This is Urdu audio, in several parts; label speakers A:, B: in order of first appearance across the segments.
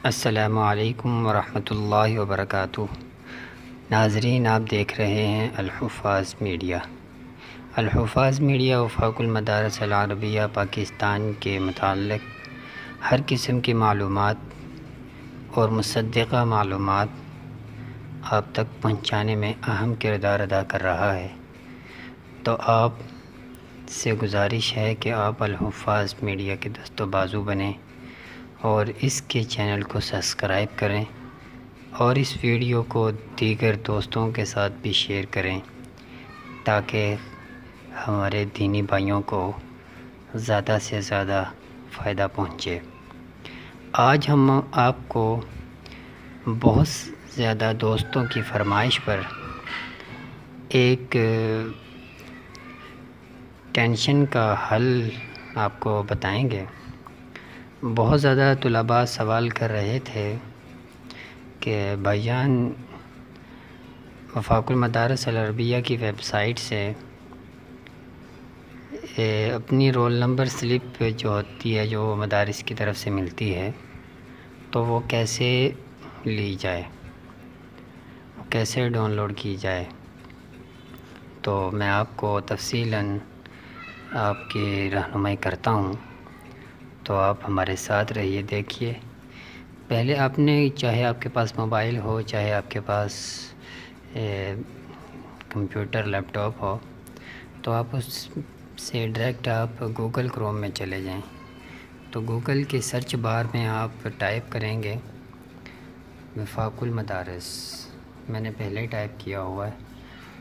A: السلام علیکم ورحمۃ اللہ وبرکاتہ۔ ناظرین، آپ دیکھ رہے ہیں الحفاظ میڈیا۔ الحفاظ میڈیا وفاق المدارس العربیہ پاکستان کے متعلق ہر قسم کی معلومات اور مصدقہ معلومات آپ تک پہنچانے میں اہم کردار ادا کر رہا ہے۔ تو آپ سے گزارش ہے کہ آپ الحفاظ میڈیا کے دست و بازو بنیں اور اس کے چینل کو سبسکرائب کریں اور اس ویڈیو کو دیگر دوستوں کے ساتھ بھی شیئر کریں تاکہ ہمارے دینی بھائیوں کو زیادہ سے زیادہ فائدہ پہنچے۔ آج ہم آپ کو بہت زیادہ دوستوں کی فرمائش پر ایک ٹینشن کا حل آپ کو بتائیں گے۔ بہت زیادہ طلباء سوال کر رہے تھے کہ بھائی جان، وفاق المدارس العربیہ کی ویب سائٹ سے اپنی رول نمبر سلپ جو ہوتی ہے، جو مدارس کی طرف سے ملتی ہے، تو وہ کیسے لی جائے، کیسے ڈاؤن لوڈ کی جائے۔ تو میں آپ کو تفصیلاً آپ کی رہنمائی کرتا ہوں، تو آپ ہمارے ساتھ رہیے۔ دیکھیے، پہلے آپ نے، چاہے آپ کے پاس موبائل ہو، چاہے آپ کے پاس کمپیوٹر لیپ ٹاپ ہو، تو آپ اس سے ڈائریکٹ آپ گوگل کروم میں چلے جائیں۔ تو گوگل کے سرچ بار میں آپ ٹائپ کریں گے وفاق المدارس۔ میں نے پہلے ہی ٹائپ کیا ہوا ہے،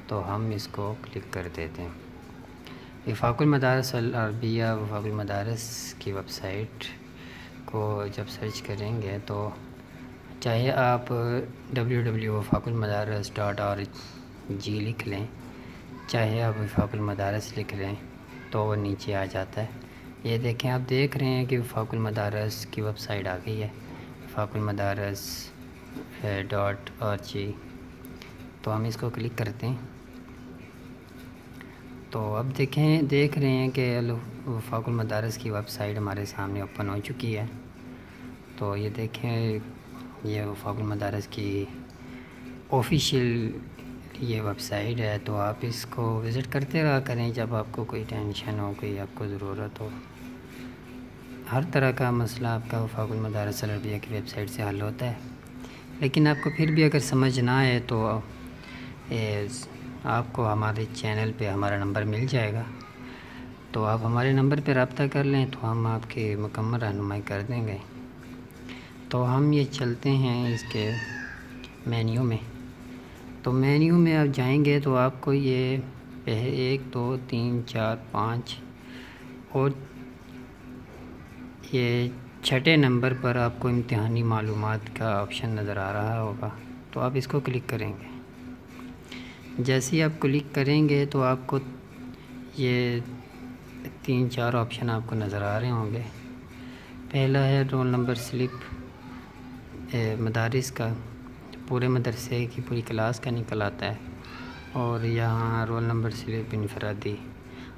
A: تو ہم اس کو کلک کر دیتے ہیں۔ وفاق المدارس العربیہ، وفاق المدارس کی ویب سائٹ کو جب سرچ کریں گے تو چاہے آپ www.وفاقالمدارس.org لکھ لیں، چاہے آپ وفاق المدارس لکھ لیں، تو وہ نیچے آ جاتا ہے۔ یہ دیکھیں، آپ دیکھ رہے ہیں کہ وفاق المدارس کی ویب سائٹ آ گئی ہے، وفاق المدارس .org۔ تو ہم اس کو کلک کرتے ہیں۔ تو اب دیکھ رہے ہیں کہ وفاق المدارس کی ویب سائٹ ہمارے سامنے اوپن ہو چکی ہے۔ تو یہ دیکھیں، یہ وفاق المدارس کی آفیشیل یہ ویب سائٹ ہے۔ تو آپ اس کو وزٹ کرتے رہا کریں جب آپ کو کوئی ٹینشن ہو، کوئی آپ کو ضرورت ہو۔ ہر طرح کا مسئلہ آپ کا وفاق المدارس العربیہ کی ویب سائٹ سے حل ہوتا ہے۔ لیکن آپ کو پھر بھی اگر سمجھ نہ آئے تو آپ کو ہمارے چینل پہ ہمارا نمبر مل جائے گا، تو آپ ہمارے نمبر پہ رابطہ کر لیں تو ہم آپ کی مکمل رہنمائی کر دیں گے۔ تو ہم یہ چلتے ہیں اس کے مینیو میں۔ تو مینیو میں آپ جائیں گے تو آپ کو یہ 1 2 3 4 5 اور یہ 6 نمبر پر آپ کو امتحانی معلومات کا آپشن نظر آ رہا ہوگا، تو آپ اس کو کلک کریں گے۔ جیسے ہی آپ کلک کریں گے تو آپ کو یہ 3 4 آپشن آپ کو نظر آ رہے ہوں گے۔ پہلا ہے رول نمبر سلپ مدارس کا، پورے مدرسے کی پوری کلاس کا نکل آتا ہے، اور یہاں رول نمبر سلپ انفرادی۔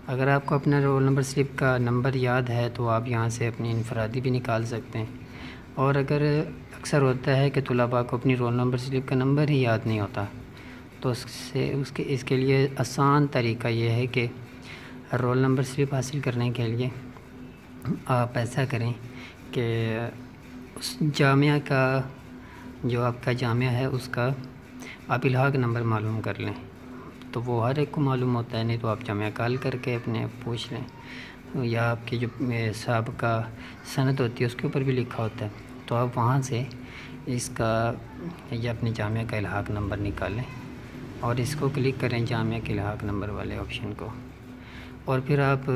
A: اگر آپ کو اپنا رول نمبر سلپ کا نمبر یاد ہے تو آپ یہاں سے اپنی انفرادی بھی نکال سکتے ہیں، اور اگر اکثر ہوتا ہے کہ طلباء کو اپنی رول نمبر سلپ کا نمبر ہی یاد نہیں ہوتا، تو اس کے لیے آسان طریقہ یہ ہے کہ رول نمبر سلپ حاصل کرنے کے لیے آپ ایسا کریں کہ اس جامعہ کا، جو آپ کا جامعہ ہے، اس کا آپ الحاق نمبر معلوم کر لیں۔ تو وہ ہر ایک کو معلوم ہوتا ہے، نہیں تو آپ جامعہ کال کر کے اپنے پوچھ لیں، یا آپ کی جو سابقہ سند ہوتی ہے اس کے اوپر بھی لکھا ہوتا ہے، تو آپ وہاں سے اس کا یا اپنے جامعہ کا الحاق نمبر نکالیں اور اس کو کلک کریں، جامعہ کے الحاق نمبر والے آپشن کو، اور پھر آپ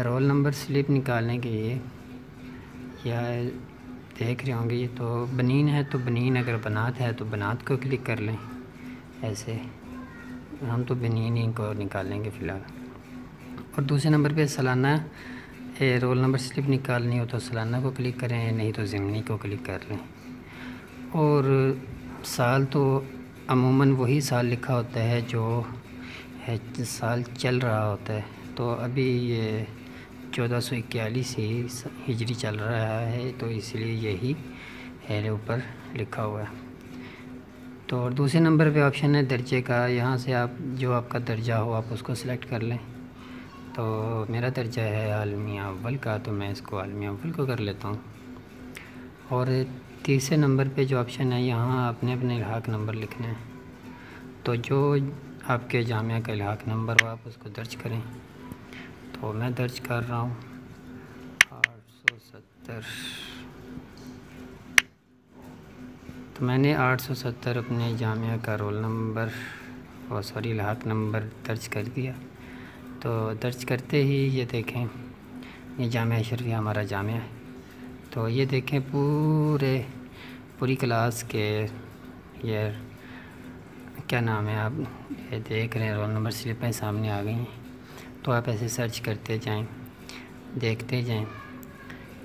A: رول نمبر سلپ نکالنے کے لیے یا دیکھ رہے ہوں گے، یہ تو بنین ہے، تو بنین، اگر بنات ہے تو بنات کو کلک کر لیں۔ ایسے ہم تو بنین ہی کو نکالیں گے فی الحال۔ اور دوسرے نمبر پہ سالانہ رول نمبر سلپ نکالنی ہو تو سالانہ کو کلک کریں، نہیں تو ضمنی کو کلک کر لیں۔ اور سال تو عموماً وہی سال لکھا ہوتا ہے جو سال چل رہا ہوتا ہے۔ تو ابھی یہ 1441 ہجری چل رہا ہے، تو اس لیے یہی ہے اوپر لکھا ہوا ہے۔ تو اور دوسرے نمبر پہ آپشن ہے درجے کا، یہاں سے آپ جو آپ کا درجہ ہو آپ اس کو سلیکٹ کر لیں۔ تو میرا درجہ ہے عالمیہ اول کا، تو میں اس کو عالمیہ اول کو کر لیتا ہوں۔ اور تیسرے نمبر پہ جو آپشن ہے یہاں آپ نے اپنے الحاق نمبر لکھنا ہے، تو جو آپ کے جامعہ کا الحاق نمبر ہو آپ اس کو درج کریں۔ تو میں درج کر رہا ہوں 870۔ تو میں نے 870 اپنے جامعہ کا رول نمبر الحاق نمبر درج کر دیا۔ تو درج کرتے ہی یہ دیکھیں یہ جامعہ اشرفیہ ہمارا جامعہ ہے۔ تو یہ دیکھیں پوری کلاس کے یہ کیا نام ہے، آپ یہ دیکھ رہے ہیں رول نمبر سلپیں سامنے آ گئی ہیں۔ تو آپ ایسے سرچ کرتے جائیں، دیکھتے جائیں،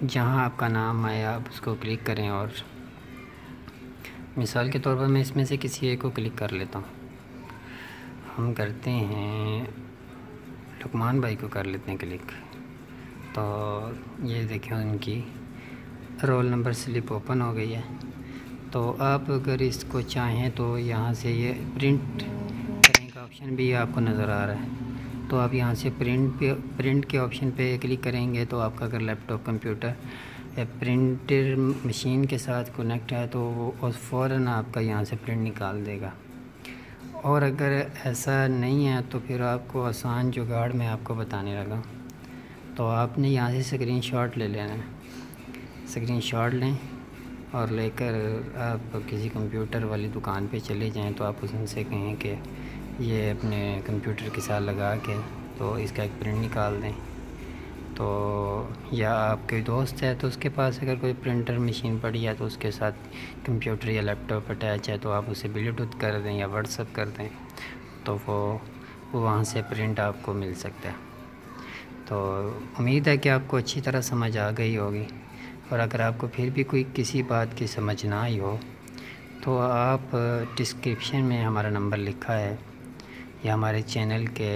A: جہاں آپ کا نام آیا آپ اس کو کلک کریں۔ اور مثال کے طور پر میں اس میں سے کسی ایک کو کلک کر لیتا ہوں۔ ہم کرتے ہیں لقمان بھائی کو کر لیتے ہیں کلک۔ تو یہ دیکھیں ان کی رول نمبر سلپ اوپن ہو گئی ہے۔ تو آپ اگر اس کو چاہیں تو یہاں سے یہ پرنٹ کرنے کا آپشن بھی آپ کو نظر آ رہا ہے۔ تو آپ یہاں سے پرنٹ کے آپشن پہ کلک کریں گے تو آپ کا اگر لیپ ٹاپ کمپیوٹر پرنٹر مشین کے ساتھ کنیکٹ ہے تو وہ فوراً آپ کا یہاں سے پرنٹ نکال دے گا۔ اور اگر ایسا نہیں ہے تو پھر آپ کو آسان جگاڑ میں آپ کو بتانے لگا۔ تو آپ نے یہاں سے اسکرین شاٹ لے لینا ہے، اسکرین شاٹ لیں اور لے کر آپ کسی کمپیوٹر والی دکان پہ چلے جائیں۔ تو آپ ان سے کہیں کہ یہ اپنے کمپیوٹر کے ساتھ لگا کے تو اس کا ایک پرنٹ نکال دیں۔ تو یا آپ کے دوست ہے تو اس کے پاس اگر کوئی پرنٹر مشین پڑی ہے تو اس کے ساتھ کمپیوٹر یا لیپ ٹاپ اٹیچ ہے تو آپ اسے بلوٹوتھ کر دیں یا واٹس ایپ کر دیں، تو وہ وہاں سے پرنٹ آپ کو مل سکتا ہے۔ تو امید ہے کہ آپ کو اچھی طرح سمجھ آ گئی ہوگی، اور اگر آپ کو پھر بھی کوئی کسی بات کی سمجھ نہ آئی ہو تو آپ ڈسکرپشن میں ہمارا نمبر لکھا ہے، یا ہمارے چینل کے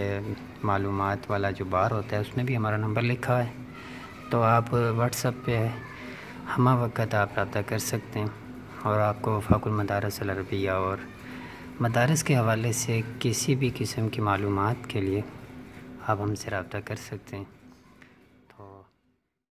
A: معلومات والا جو بار ہوتا ہے اس میں بھی ہمارا نمبر لکھا ہے۔ تو آپ واٹس ایپ پہ ہمہ وقت آپ رابطہ کر سکتے ہیں، اور آپ کو وفاق المدارس العربیہ اور مدارس کے حوالے سے کسی بھی قسم کی معلومات کے لیے آپ ہم سے رابطہ کر سکتے ہیں۔